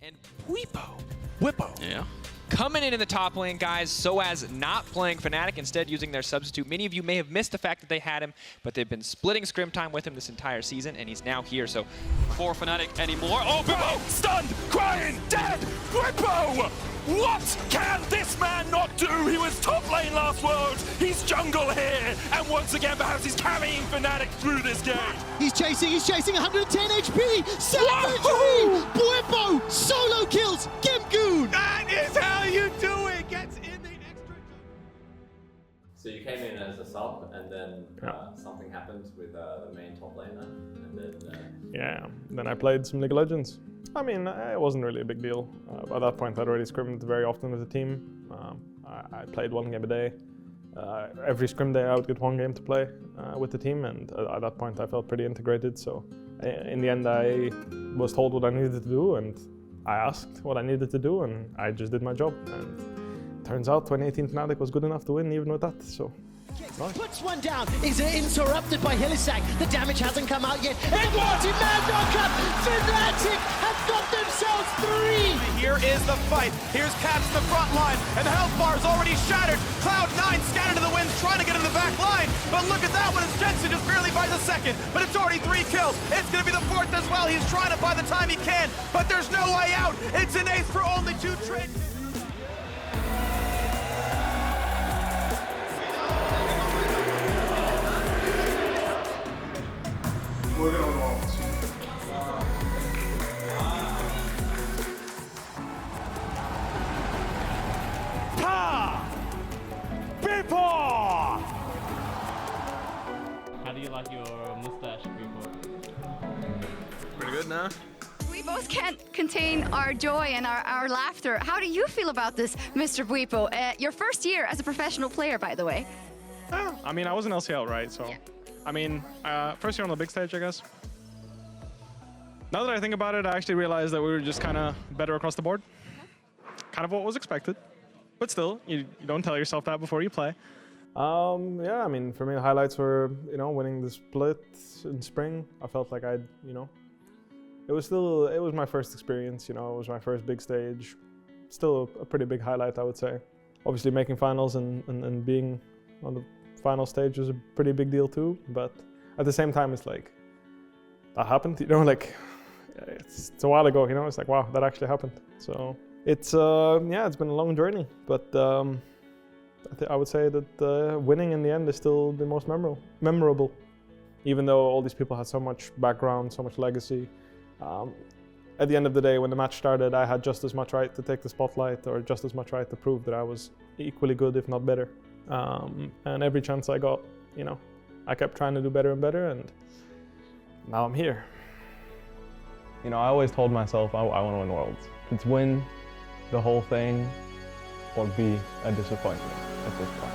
And Bwipo. Yeah. Coming in the top lane, guys, so as not playing Fnatic, instead using their substitute. Many of you may have missed the fact that they had him, but they've been splitting scrim time with him this entire season, and he's now here, so For Fnatic anymore. Oh, Bwipo! Stunned! Crying! Dead! Bwipo! What can this man not do? He was top lane last Worlds. He's jungle here. And once again, perhaps he's carrying Fnatic through this game. He's chasing 110 HP! Savagery! Bwipo! Solo kills! Gimgoon! That is how you do it! Gets in the extra. So you came in as a sub, and then something happened with the main top laner, and then... Yeah, then I played some League of Legends. I mean, it wasn't really a big deal. By that point, I'd already scrimmed very often with the team. I played one game a day. Every scrim day, I would get one game to play with the team, and at that point, I felt pretty integrated. So in the end, I was told what I needed to do, and I asked what I needed to do, and I just did my job. And turns out 2018 Fnatic was good enough to win even with that. So. Nice. Puts one down. Is it interrupted by Hillisack? The damage hasn't come out yet. And multi-man knockup. Fnatic have got themselves 3. Here is the fight. Here's Caps the front line, and the health bar is already shattered. Cloud9 scattered to the winds, trying to get in the back line. But look at that one, as Jensen just barely buys a second. But it's already 3 kills. It's going to be the 4th as well. He's trying to buy the time he can, but there's no way out. It's an ace for only 2 trades. We're gonna roll. Bwipo! How do you like your mustache, Bwipo? Pretty good now. We both can't contain our joy and our laughter. How do you feel about this, Mr. Bwipo? Your first year as a professional player, by the way. I mean, I was an LCL, right? So, yeah. I mean, first year on the big stage, I guess. Now that I think about it, I actually realized that we were just kind of better across the board. Kind of what was expected. But still, you don't tell yourself that before you play. Yeah, I mean, for me, the highlights were, winning the split in spring. I felt like it was my first experience, it was my first big stage. Still a pretty big highlight, I would say. Obviously, making finals and being on the final stage was a pretty big deal too, but at the same time, it's like, that happened, it's a while ago, it's like, wow, that actually happened. So it's, yeah, it's been a long journey, but I would say that winning in the end is still the most memorable. Even though all these people had so much background, so much legacy, at the end of the day, when the match started, I had just as much right to take the spotlight or just as much right to prove that I was equally good, if not better. And every chance I got, I kept trying to do better and better, and now I'm here. I always told myself I want to win Worlds. It's win the whole thing or be a disappointment at this point.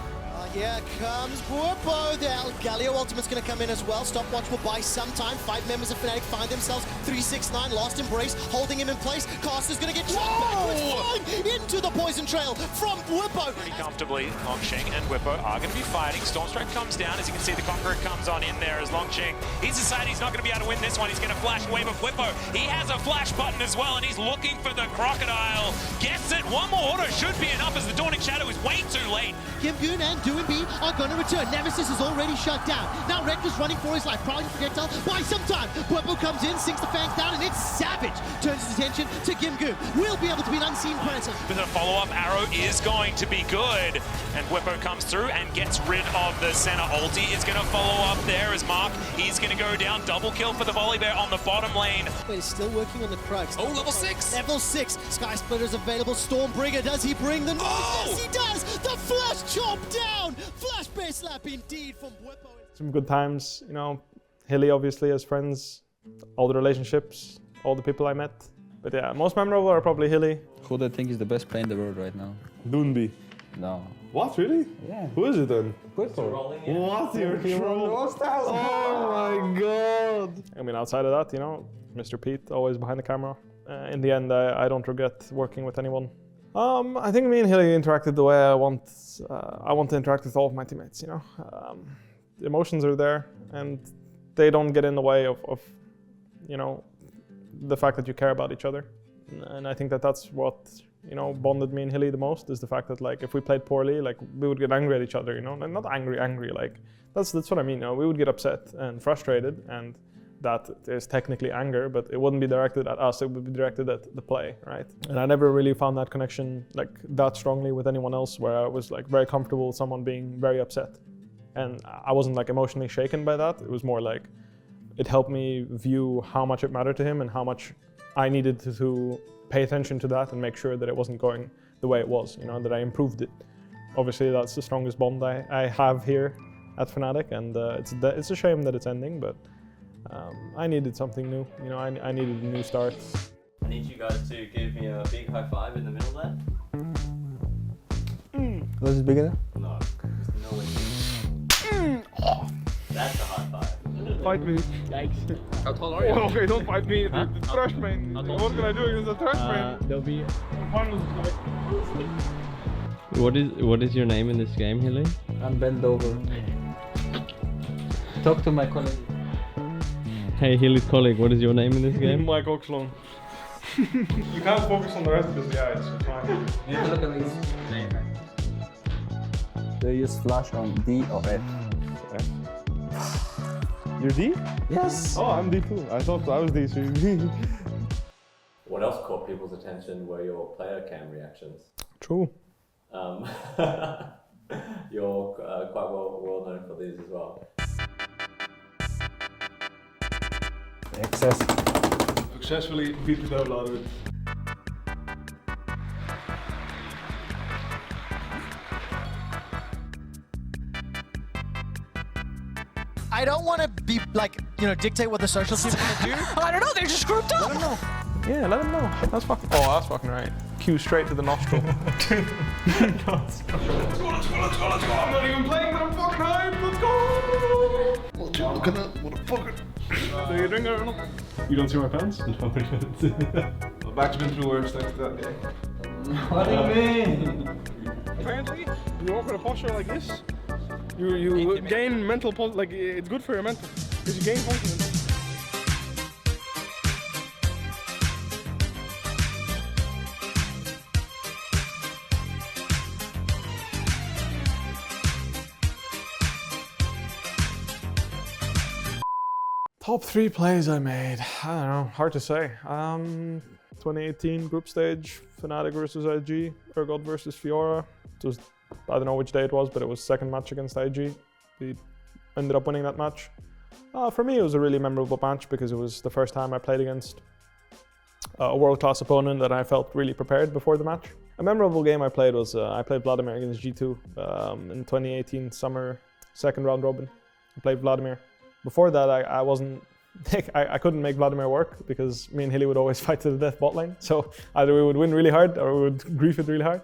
Here comes Bwipo. The Galio ultimate's going to come in as well. Stopwatch will buy some time. 5 members of Fnatic find themselves 369. Lost Embrace, holding him in place. Caster's going to get shot backwards, flying into the poison trail from Bwipo. Pretty comfortably, Longsheng and Bwipo are going to be fighting. Stormstrike comes down. As you can see, the Conqueror comes on in there as Longsheng. He's decided he's not going to be able to win this one. He's going to flash away, but Bwipo, he has a flash button as well, and he's looking for the Crocodile. Gets it. One more auto should be enough, as the Dawning Shadow is way too late. Gimgoon and Doinb are going to return. Nemesis is already shut down. Now Reckless running for his life, prowling projectile. Buy some time. Bwipo comes in, sinks the fangs down, and it's Savage. Turns his attention to Gimgoon. Will be able to be an unseen presence. With a follow-up arrow is going to be good. And Bwipo comes through and gets rid of the center. Ulti is going to follow up there as Mark. He's going to go down. Double kill for the Volley Bear on the bottom lane. But he's still working on the Krugs. Oh, level 6. Level 6. Sky Splitter's available. Stormbringer, does he bring the noise? Oh! Yes, he does. The flash chop down. Flash base slap indeed from Bwipo. Some good times, Hilly obviously as friends, all the relationships, all the people I met. But yeah, most memorable are probably Hilly. Who do you think is the best player in the world right now? Doonby. No. What, really? Yeah. Who is it then? Bwipo. What? You're trolling? Oh my god. I mean, outside of that, Mr. Pete, always behind the camera. In the end, I don't regret working with anyone. I think me and Hilly interacted the way I want to interact with all of my teammates, The emotions are there, and they don't get in the way of the fact that you care about each other. And I think that that's what, you know, bonded me and Hilly the most, is the fact that, like, if we played poorly, like, we would get angry at each other, you know, and not angry, like, that's what I mean, you know, we would get upset and frustrated, and that is technically anger, but it wouldn't be directed at us, it would be directed at the play, right? And I never really found that connection, like, that strongly with anyone else, where I was, like, very comfortable with someone being very upset. And I wasn't, like, emotionally shaken by that. It was more like, it helped me view how much it mattered to him and how much I needed to pay attention to that and make sure that it wasn't going the way it was, you know, that I improved it. Obviously, that's the strongest bond I have here at Fnatic, and it's a shame that it's ending, but I needed something new, you know, I needed a new start. I need you guys to give me a big high five in the middle there. Was it big enough? No, just no way. That's a high five. Fight me. Yikes. How tall are you? Oh, okay, don't fight me, the trash man. What can I do against the trash man? There'll be... What is your name in this game, Hilly? I'm bent over. Talk to my colleague. Hey, Hilly's colleague, what is your name in this game? Mike Oxlong. You can't focus on the rest because, yeah, it's fine. You have to look at these. Do you use flash on D or F? You're D? Yes. Oh, I'm D too. I thought I was D, so you're D. What else caught people's attention were your player cam reactions. True. You're quite well known for these as well. Excess. Successfully beat the devil out of it. I don't want to be like, you know, dictate what the social team is going to do. I don't know, they're just grouped up. Let him know. Yeah, let him know. That's fucking. Oh, that's fucking right. Cue straight to the nostril. Let's go. I'm not even playing, but I'm fucking hyped. Let's go. Look at that, motherfucker. Do you drink it? You don't see my pants? No, I don't. My back's been through worse thanks to that day. What do you mean? Apparently, you walk with a posture like this, you gain mental, like, it's good for your mental, because you gain confidence. Top 3 plays I made. I don't know, hard to say. 2018 group stage, Fnatic versus IG, Urgot versus Fiora. It was, I don't know which day it was, but it was second match against IG. We ended up winning that match. For me, it was a really memorable match because it was the first time I played against a world-class opponent that I felt really prepared before the match. A memorable game I played was, I played Vladimir against G2 in 2018 summer, second round robin. I played Vladimir. Before that, I wasn't, I couldn't make Vladimir work because me and Hilly would always fight to the death bot lane. So either we would win really hard or we would grief it really hard.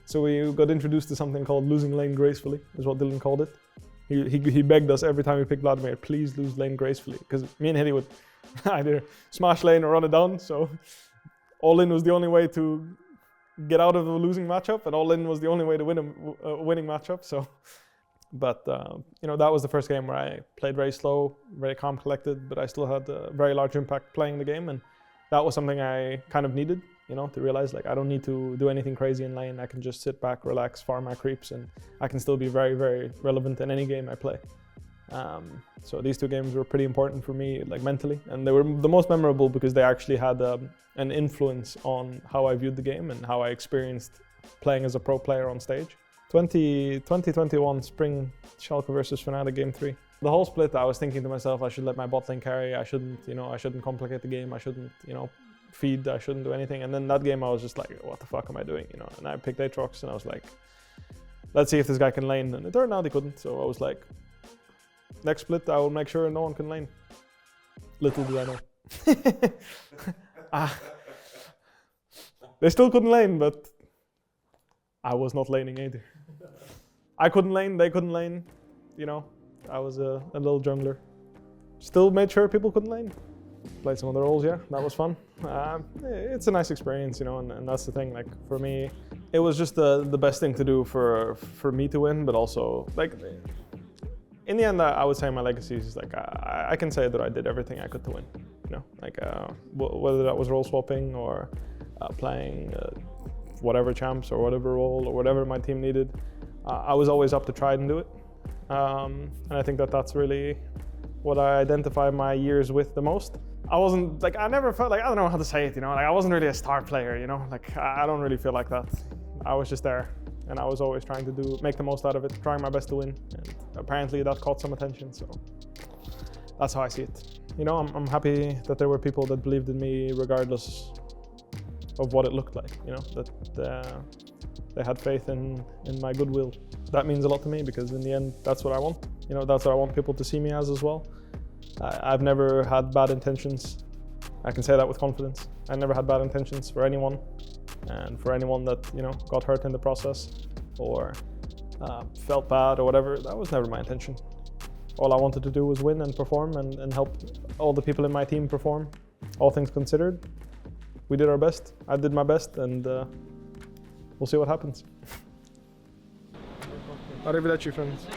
So we got introduced to something called losing lane gracefully, is what Dylan called it. He begged us every time we picked Vladimir, please lose lane gracefully. Because me and Hilly would either smash lane or run it down. So all in was the only way to get out of a losing matchup, and all in was the only way to win a winning matchup. So. But, you know, that was the first game where I played very slow, very calm, collected, but I still had a very large impact playing the game. And that was something I kind of needed, you know, to realize, like, I don't need to do anything crazy in lane. I can just sit back, relax, farm my creeps, and I can still be very, very relevant in any game I play. So these 2 games were pretty important for me, like, mentally. And they were the most memorable because they actually had an influence on how I viewed the game and how I experienced playing as a pro player on stage. 2021 spring Schalke versus Fnatic game 3. The whole split, I was thinking to myself, I should let my bot lane carry. I shouldn't, you know, I shouldn't complicate the game. I shouldn't, you know, feed. I shouldn't do anything. And then that game, I was just like, what the fuck am I doing, you know? And I picked Aatrox, and I was like, let's see if this guy can lane. And it turned out he couldn't. So I was like, next split, I will make sure no one can lane. Little did I know. They still couldn't lane, but I was not laning either. I couldn't lane, they couldn't lane, you know. I was a little jungler. Still made sure people couldn't lane. Played some other roles, yeah, that was fun. It's a nice experience, you know, and that's the thing, like, for me, it was just the best thing to do for me to win, but also, like, in the end, I would say my legacy is, like, I can say that I did everything I could to win, you know, like, whether that was role swapping or playing whatever champs or whatever role or whatever my team needed. I was always up to try and do it. And I think that that's really what I identify my years with the most. I wasn't, like, I never felt like, I don't know how to say it, you know, like I wasn't really a star player, you know, like I don't really feel like that. I was just there, and I was always trying to make the most out of it, trying my best to win. And apparently that caught some attention, so that's how I see it. You know, I'm happy that there were people that believed in me regardless of what it looked like, you know, that they had faith in my goodwill. That means a lot to me because in the end, that's what I want. You know, that's what I want people to see me as well. I've never had bad intentions. I can say that with confidence. I never had bad intentions for anyone, and for anyone that, you know, got hurt in the process or felt bad or whatever, that was never my intention. All I wanted to do was win and perform and help all the people in my team perform. All things considered, we did our best. I did my best, and we'll see what happens. Arrivederci, friends.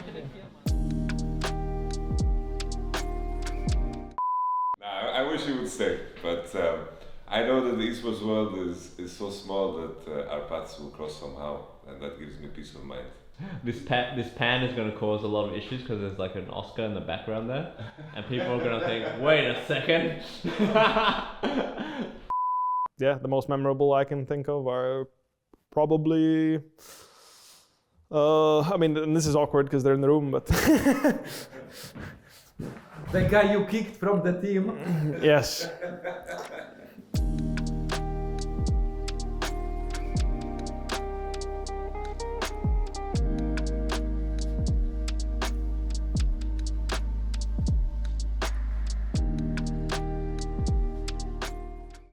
I wish he would stay, but I know that the esports world is so small that our paths will cross somehow, and that gives me peace of mind. This pan is going to cause a lot of issues because there's like an Oscar in the background there, and people are going to think, wait a second. Yeah, the most memorable I can think of are probably, I mean, and this is awkward because they're in the room, but The guy you kicked from the team. Yes.